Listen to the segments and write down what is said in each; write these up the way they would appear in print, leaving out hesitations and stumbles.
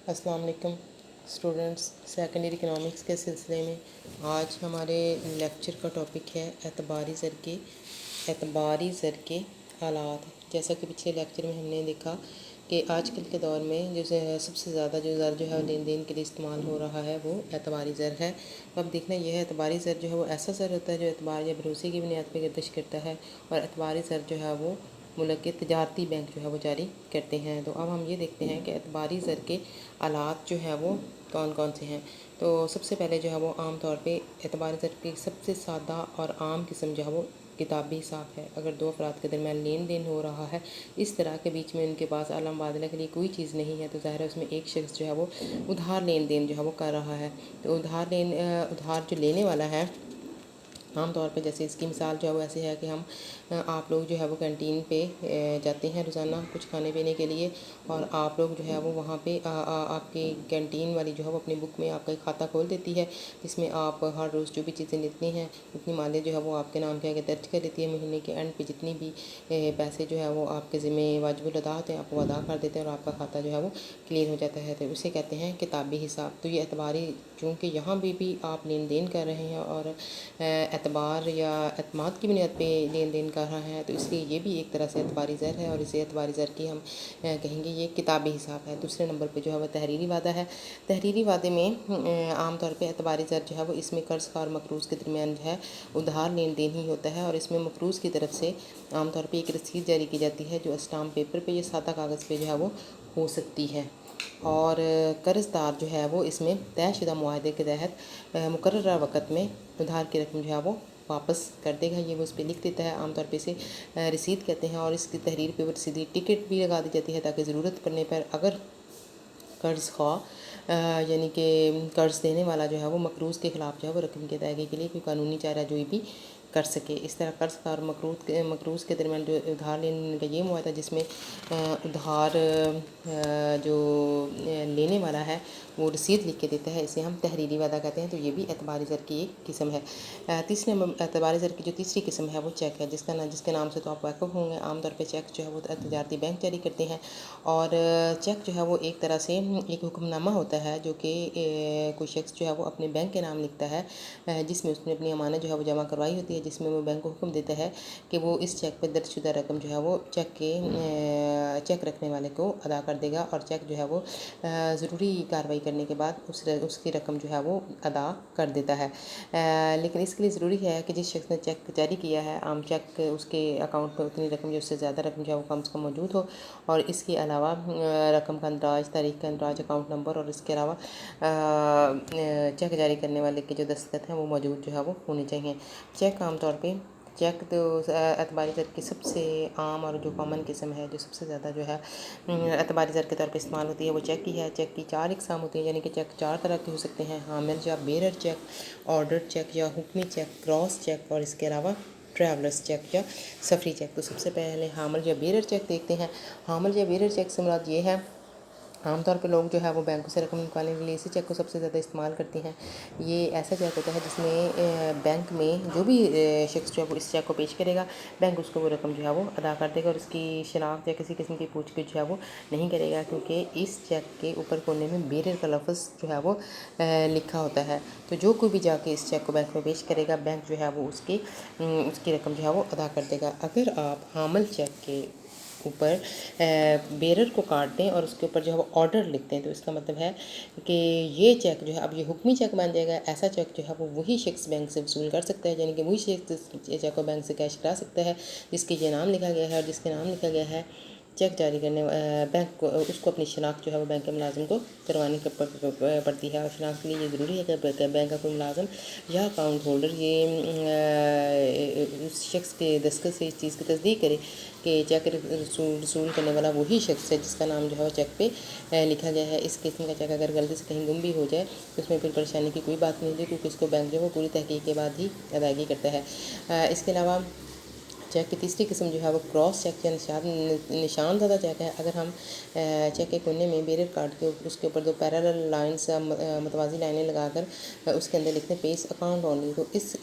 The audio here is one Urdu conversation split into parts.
السلام علیکم اسٹوڈنٹس، سیکنڈ ایئر اکنامکس کے سلسلے میں آج ہمارے لیکچر کا ٹاپک ہے اعتباری زر کے آلات۔ جیسا کہ پچھلے لیکچر میں ہم نے دیکھا کہ آج کل کے دور میں سب سے زیادہ جو زر جو ہے لین دین کے لیے استعمال ہو رہا ہے وہ اعتباری زر ہے۔ اب دیکھنا یہ ہے اعتباری زر جو ہے وہ ایسا زر ہوتا ہے جو اعتبار یا بھروسے کی بنیاد پہ گردش کرتا ہے، اور اعتباری زر جو ہے وہ ملک کے تجارتی بینک جو ہے وہ جاری کرتے ہیں۔ تو اب ہم یہ دیکھتے ہیں کہ اعتباری زر کے آلات جو ہے وہ کون کون سے ہیں۔ تو سب سے پہلے جو ہے وہ عام طور پہ اعتباری زر کی سب سے سادہ اور عام قسم جو ہے وہ کتابی حساب ہے۔ اگر دو افراد کے درمیان لین دین ہو رہا ہے، اس طرح کے بیچ میں ان کے پاس اعلی مبادلہ کے لیے کوئی چیز نہیں ہے، تو ظاہر ہے اس میں ایک شخص جو ہے وہ ادھار لین دین جو ہے وہ کر رہا ہے۔ تو ادھار جو لینے والا ہے، عام طور پہ جیسے اس کی مثال جو ہے وہ ایسے ہے کہ آپ لوگ جو ہے وہ کینٹین پہ جاتے ہیں روزانہ کچھ کھانے پینے کے لیے، اور آپ لوگ جو ہے وہ وہاں پہ آپ کی کینٹین والی جو ہے وہ اپنی بک میں آپ کا ایک کھاتہ کھول دیتی ہے، جس میں آپ ہر روز جو بھی چیزیں لیتی ہیں اتنی مالیہ جو ہے وہ آپ کے نام کے آگے درج کر لیتی ہے۔ مہینے کے اینڈ پہ جتنی بھی پیسے جو ہے وہ آپ کے ذمہ واجب الادا ہوتے ہیں آپ وہ ادا کر دیتے ہیں، اور آپ کا کھاتہ جو ہے وہ کلیئر ہو جاتا ہے۔ تو اسے کہتے ہیں کتابی حساب۔ تو یہ اعتباری، چونکہ یہاں بھی آپ لین دین کر رہے ہیں اور اعتبار یا اعتماد کی بنیاد پہ لین دین کر رہا ہے، تو اس لیے یہ بھی ایک طرح سے اعتباری زر ہے، اور اسے اعتباری زر کی ہم کہیں گے یہ کتابی حساب ہے۔ دوسرے نمبر پہ جو ہے وہ تحریری وعدہ ہے۔ تحریری وعدے میں عام طور پہ اعتباری زر جو ہے وہ اس میں قرض خواہ اور مقروض کے درمیان جو ہے ادھار لین دین ہی ہوتا ہے، اور اس میں مقروض کی طرف سے عام طور پہ ایک رسید جاری کی جاتی ہے جو اسٹامپ پیپر پہ یا سادہ کاغذ پہ جو ہے وہ ہو سکتی ہے، اور قرض دار جو ہے وہ اس میں طے شدہ معاہدے کے تحت مقررہ وقت میں ادھار کی رقم جو ہے وہ واپس کر دے گا۔ یہ وہ اس پہ لکھ دیتا ہے، عام طور پہ اسے رسید کہتے ہیں، اور اس کی تحریر پہ وہ رسیدی ٹکٹ بھی لگا دی جاتی ہے تاکہ ضرورت پڑنے پر اگر قرض خواہ یعنی کہ قرض دینے والا جو ہے وہ مقروض کے خلاف جو ہے وہ رقم کی ادائیگی کے لیے کوئی قانونی چارہ جوئی بھی کر سکے۔ اس طرح قرض خواہ اور مقروض کے درمیان جو ادھار لینے کا یہ معاہدہ جس میں ادھار جو لینے والا ہے وہ رسید لکھ کے دیتا ہے، اسے ہم تحریری وعدہ کہتے ہیں۔ تو یہ بھی اعتباری زر کی ایک قسم ہے۔ تیسرے اعتباری زر کی جو تیسری قسم ہے وہ چیک ہے، جس کے نام سے تو آپ واقف ہوں گے۔ عام طور پہ چیک جو ہے وہ تجارتی بینک جاری کرتے ہیں، اور چیک جو ہے وہ ایک طرح سے ایک حکم نامہ ہوتا ہے جو کہ کوئی شخص جو ہے وہ اپنے بینک کے نام لکھتا ہے، جس میں اس نے اپنی امانت جو ہے وہ جمع کروائی ہوتی ہے، جس میں وہ بینک کو حکم دیتا ہے کہ وہ اس چیک پہ درج شدہ رقم جو ہے وہ چیک رکھنے والے کو ادا کر دے گا، اور چیک جو ہے وہ ضروری کارروائی کرنے کے بعد اس کی رقم جو ہے وہ ادا کر دیتا ہے۔ لیکن اس کے لیے ضروری ہے کہ جس شخص نے چیک جاری کیا ہے، عام چیک اس کے اکاؤنٹ میں اتنی رقم یا اس سے زیادہ رقم جو ہے وہ کم سے کم موجود ہو، اور اس کے علاوہ رقم کا اندراج، تاریخ کا اندراج، اکاؤنٹ نمبر، اور اس کے علاوہ چیک جاری کرنے والے کے جو دستخط ہیں وہ موجود جو ہے وہ ہونے چاہیے۔ چیک عام طور پہ تو اعتباری زر کی سب سے عام اور جو کامن قسم ہے، جو سب سے زیادہ جو ہے اعتباری زر کے طور پہ استعمال ہوتی ہے وہ چیک کی ہے۔ چیک کی 4 اقسام ہوتی ہیں، یعنی کہ چیک 4 طرح کے ہو سکتے ہیں: حامل یا بیرر چیک، آرڈر چیک یا حکمی چیک، کراس چیک، اور اس کے علاوہ ٹریولرز چیک یا سفری چیک۔ تو سب سے پہلے حامل یا بیرر چیک دیکھتے ہیں۔ حامل یا بیرر چیک سے مراد یہ ہے، عام طور پہ لوگ جو ہے وہ بینکوں سے رقم نکالنے کے لیے اسی چیک کو سب سے زیادہ استعمال کرتے ہیں۔ یہ ایسا چیک ہوتا ہے جس میں بینک میں جو بھی شخص جو ہے وہ اس چیک کو پیش کرے گا، بینک اس کو وہ رقم جو ہے وہ ادا کر دے گا، اور اس کی شناخت یا کسی قسم کی پوچھ گچھ جو ہے وہ نہیں کرے گا، کیونکہ اس چیک کے اوپر کونے میں بیرر کا لفظ جو ہے وہ لکھا ہوتا ہے۔ تو جو کوئی بھی جا کے اس چیک کو بینک میں پیش کرے گا، بینک جو ہے وہ اس کی رقم جو ہے وہ ادا کر دے گا۔ اگر آپ حامل چیک کے اوپر بیرر کو کاٹ دیں اور اس کے اوپر جو ہے وہ آرڈر لکھ دیں، تو اس کا مطلب ہے کہ یہ چیک جو ہے اب یہ حکمی چیک بن جائے گا۔ ایسا چیک جو ہے وہ وہی شخص بینک سے وصول کر سکتا ہے، یعنی کہ وہی شخص یہ چیک کو بینک سے کیش کرا سکتا ہے جس کے یہ نام لکھا گیا ہے، اور جس کے نام لکھا گیا ہے چیک جاری کرنے بینک کو اس کو اپنی شناخت جو ہے وہ بینک کے ملازم کو کروانی پڑتی ہے، اور شناخت کے لیے یہ ضروری ہے کہ بینک کا کوئی ملازم یا اکاؤنٹ ہولڈر یہ اس شخص کے دستخط سے اس چیز کی تصدیق کرے کہ چیک رسول کرنے والا وہی شخص ہے جس کا نام جو ہے وہ چیک پہ لکھا گیا ہے۔ اس قسم کا چیک اگر غلطی سے کہیں گم بھی ہو جائے تو اس میں پھر پریشانی کی کوئی بات نہیں ہوتی، کیونکہ اس کو بینک جو ہے وہ پوری تحقیق کے بعد ہی ادائیگی کرتا ہے۔ اس کے علاوہ چیک کی تیسری قسم جو ہے وہ کراس چیک یا نشان زدہ چیک ہے۔ اگر ہم چیک کے کونے میں بیرر کاٹ کے اس کے اوپر دو پیرالل لائنس متوازی لائنیں لگا کر اس کے اندر لکھتے ہیں پیس اکاؤنٹ اونلی، تو اس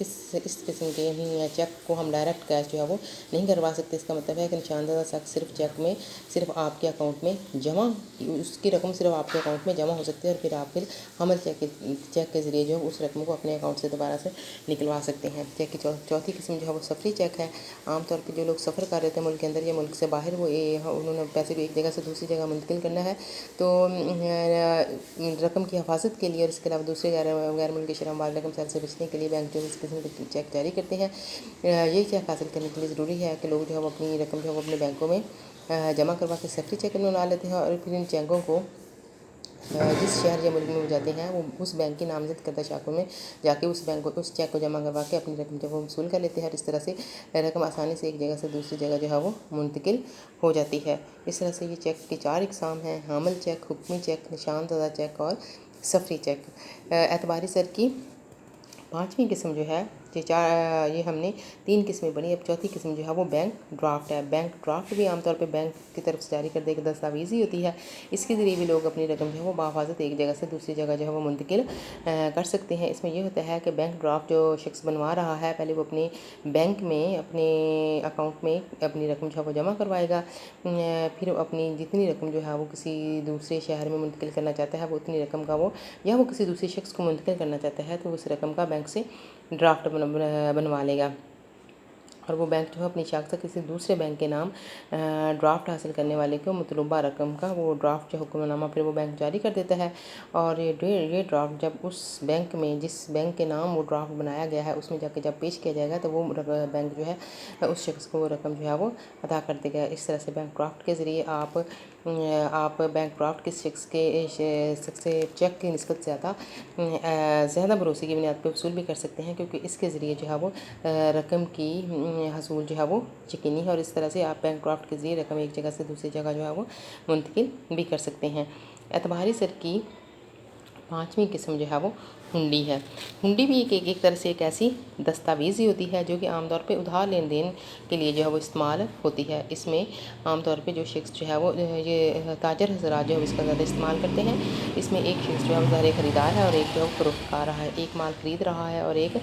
قسم کے چیک کو ہم ڈائریکٹ کیش جو ہے وہ نہیں کروا سکتے۔ اس کا مطلب ہے کہ نشان زدہ صرف چیک میں صرف آپ کے اکاؤنٹ میں جمع، اس کی رقم صرف آپ کے اکاؤنٹ میں جمع ہو سکتی ہے، اور پھر آپ حمل چیک کے ذریعے جو ہے اس رقم کو اپنے اکاؤنٹ سے دوبارہ سے نکلوا سکتے ہیں۔ چیک کی چوتھی قسم جو ہے وہ سفری چیک ہے۔ عام طور پہ جو لوگ سفر کر رہے تھے ملک کے اندر یا ملک سے باہر، وہ انہوں نے پیسے کو ایک جگہ سے دوسری جگہ منتقل کرنا ہے، تو رقم کی حفاظت کے لیے اور اس کے علاوہ دوسرے غیر ملکی شرح مال رقم سے بچنے کے لیے بینک جو ہے اس قسم کے چیک جاری کرتے ہیں۔ یہ چیک حاصل کرنے کے لیے ضروری ہے کہ لوگ جو ہے وہ اپنی رقم جو ہے وہ اپنے بینکوں میں جمع کروا کے سفری چیک بنا لیتے ہیں، اور پھر ان چیکوں کو جس شہر یا ملک میں وہ جاتے ہیں وہ اس بینک کی نامزد کردہ شاخوں میں جا کے اس چیک کو جمع کروا کے اپنی رقم جو ہے وہ وصول کر لیتے ہیں، اور اس طرح سے رقم آسانی سے ایک جگہ سے دوسری جگہ جو ہے وہ منتقل ہو جاتی ہے۔ اس طرح سے یہ چیک کی 4 اقسام ہیں: حامل چیک، حکمی چیک، نشان زدہ چیک اور سفری چیک۔ اعتباری زر کی 5ویں قسم جو ہے، یہ ہم نے 3 قسمیں بنی، اب چوتھی قسم جو ہے وہ بینک ڈرافٹ ہے۔ بینک ڈرافٹ بھی عام طور پہ بینک کی طرف سے جاری کردہ ایک دستاویز ہی ہوتی ہے۔ اس کے ذریعے بھی لوگ اپنی رقم جو ہے وہ بحفاظت ایک جگہ سے دوسری جگہ جو ہے وہ منتقل کر سکتے ہیں۔ اس میں یہ ہوتا ہے کہ بینک ڈرافٹ جو شخص بنوا رہا ہے، پہلے وہ اپنے بینک میں اپنے اکاؤنٹ میں اپنی رقم جو ہے وہ جمع کروائے گا، پھر اپنی جتنی رقم جو ہے وہ کسی دوسرے شہر میں منتقل کرنا چاہتا ہے وہ اتنی رقم کا وہ کسی دوسرے شخص کو منتقل کرنا چاہتا ہے تو اس رقم کا بینک سے ڈرافٹ بنوا لے گا، اور وہ بینک جو ہے اپنی شاخ سے کسی دوسرے بینک کے نام ڈرافٹ حاصل کرنے والے کو مطلوبہ رقم کا وہ ڈرافٹ جو حکم نامہ پھر وہ بینک جاری کر دیتا ہے، اور یہ ڈرافٹ جب اس بینک میں جس بینک کے نام وہ ڈرافٹ بنایا گیا ہے اس میں جا کے جب پیش کیا جائے گا تو وہ بینک جو ہے اس شخص کو وہ رقم جو ہے وہ ادا کر دے گا۔ اس طرح سے بینک ڈرافٹ کے ذریعے آپ بینک ڈرافٹ کس شخص سے چیک کی نسبت زیادہ بھروسے کی بنیاد پہ وصول بھی کر سکتے ہیں، کیونکہ اس کے ذریعے جو ہے وہ رقم کی حصول جو ہے وہ یقینی ہے، اور اس طرح سے آپ بینک ڈرافٹ کے ذریعے رقم ایک جگہ سے دوسری جگہ جو ہے وہ منتقل بھی کر سکتے ہیں۔ اعتباری زر کی 5ویں قسم جو ہے وہ ہنڈی ہے۔ ہنڈی بھی ایک طرح سے ایک ایسی دستاویز ہی ہوتی ہے جو کہ عام طور پہ ادھار لین دین کے لیے جو ہے وہ استعمال ہوتی ہے۔ اس میں عام طور پہ جو شخص جو ہے وہ یہ تاجر حضرات جو ہے اس کا زیادہ استعمال کرتے ہیں۔ اس میں ایک شخص جو ہے وہ ظاہر خریدار ہے اور ایک جو ہے وہ فروخت کر رہا ہے، ایک مال خرید رہا ہے اور ایک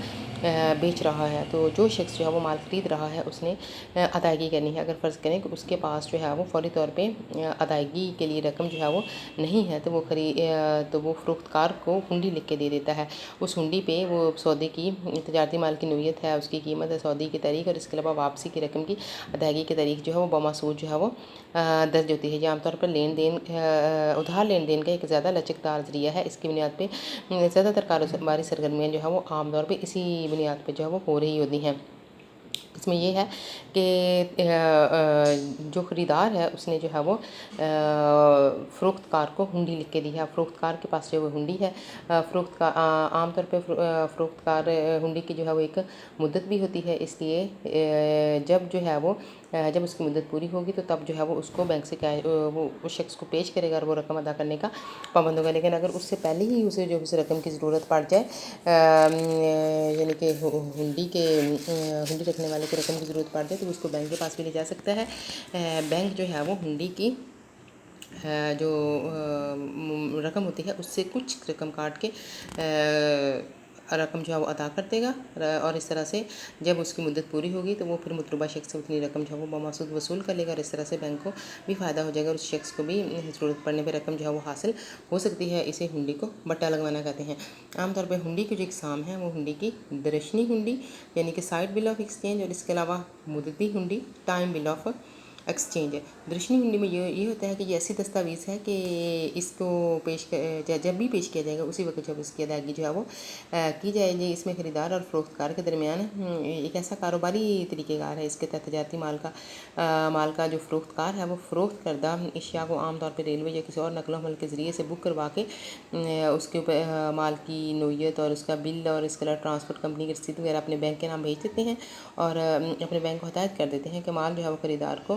بیچ رہا ہے۔ تو جو شخص جو ہے وہ مال خرید رہا ہے اس نے ادائیگی کرنی ہے۔ اگر فرض کریں کہ اس کے پاس جو ہے وہ فوری طور پہ ادائیگی کے لیے رقم جو ہے وہ نہیں ہے تو وہ فروخت کار کو ہنڈی لکھ کے دے دیتا ہے۔ اس ہنڈی پہ وہ سودے کی تجارتی مال کی نوعیت ہے، اس کی قیمت ہے، سودے کی تاریخ اور اس کے علاوہ واپسی کی رقم کی ادائیگی کی تاریخ جو ہے وہ بمثبوت جو ہے وہ درج ہوتی ہے۔ یہ عام طور پر ادھار لین دین کا ایک زیادہ لچکدار ذریعہ ہے۔ اس کی بنیاد پہ زیادہ تر کاروباری سرگرمیاں جو ہے وہ عام طور پہ اسی بنیاد پہ جو ہے وہ ہو رہی ہوتی ہیں۔ اس میں یہ ہے کہ جو خریدار ہے اس نے جو ہے وہ فروخت کار کو ہنڈی لکھ کے دی ہے، فروخت کار کے پاس جو وہ ہنڈی ہے، عام طور پہ فروخت کار ہنڈی کی جو ہے وہ ایک مدت بھی ہوتی ہے، اس لیے جب اس کی مدت پوری ہوگی تو تب جو ہے وہ اس کو بینک سے وہ اس شخص کو پیش کرے گا اور وہ رقم ادا کرنے کا پابند ہوگا۔ لیکن اگر اس سے پہلے ہی اسے جو اس رقم کی ضرورت پڑ جائے، یعنی کہ ہنڈی رکھنے والے کو رقم کی ضرورت پڑ جائے تو اس کو بینک کے پاس بھی لے جا سکتا ہے۔ بینک جو ہے وہ ہنڈی کی جو رقم ہوتی ہے اس سے کچھ رقم کاٹ کے رقم جو ہے وہ ادا کر دے گا، اور اس طرح سے جب اس کی مدت پوری ہوگی تو وہ پھر مطلوبہ شخص سے اتنی رقم جو ہے وہ بمثبوت وصول کر لے گا، اور اس طرح سے بینک کو بھی فائدہ ہو جائے گا اور اس شخص کو بھی ضرورت پڑنے پہ رقم جو ہے وہ حاصل ہو سکتی ہے۔ اسے ہنڈی کو بٹا لگوانا کہتے ہیں۔ عام طور پہ ہنڈی کی جو اقسام ہیں وہ ہنڈی کی درشنی ہنڈی یعنی کہ سائڈ بل آف ایکسچینج، اور اس کے علاوہ مدتی ہنڈی ٹائم بل آف ایکسچینج ہے۔ درشنی ہنڈی میں یہ ہوتا ہے کہ یہ ایسی دستاویز ہے کہ اس کو جب بھی پیش کیا جائے گا اسی وقت جب اس کی ادائیگی جو ہے وہ کی جائے گی۔ اس میں خریدار اور فروخت کار کے درمیان ایک ایسا کاروباری طریقہ کار ہے، اس کے تحت تجارتی مال کا جو فروخت کار ہے وہ فروخت کردہ اشیاء کو عام طور پہ ریلوے یا کسی اور نقل و حمل کے ذریعے سے بک کروا کے اس کے اوپر مال کی نوعیت اور اس کا بل اور اس کے علاوہ ٹرانسپورٹ کمپنی کی رسید وغیرہ اپنے بینک کے نام بھیج دیتے ہیں، اور اپنے بینک کو ہدایت کر دیتے ہیں کہ مال جو ہے وہ خریدار کو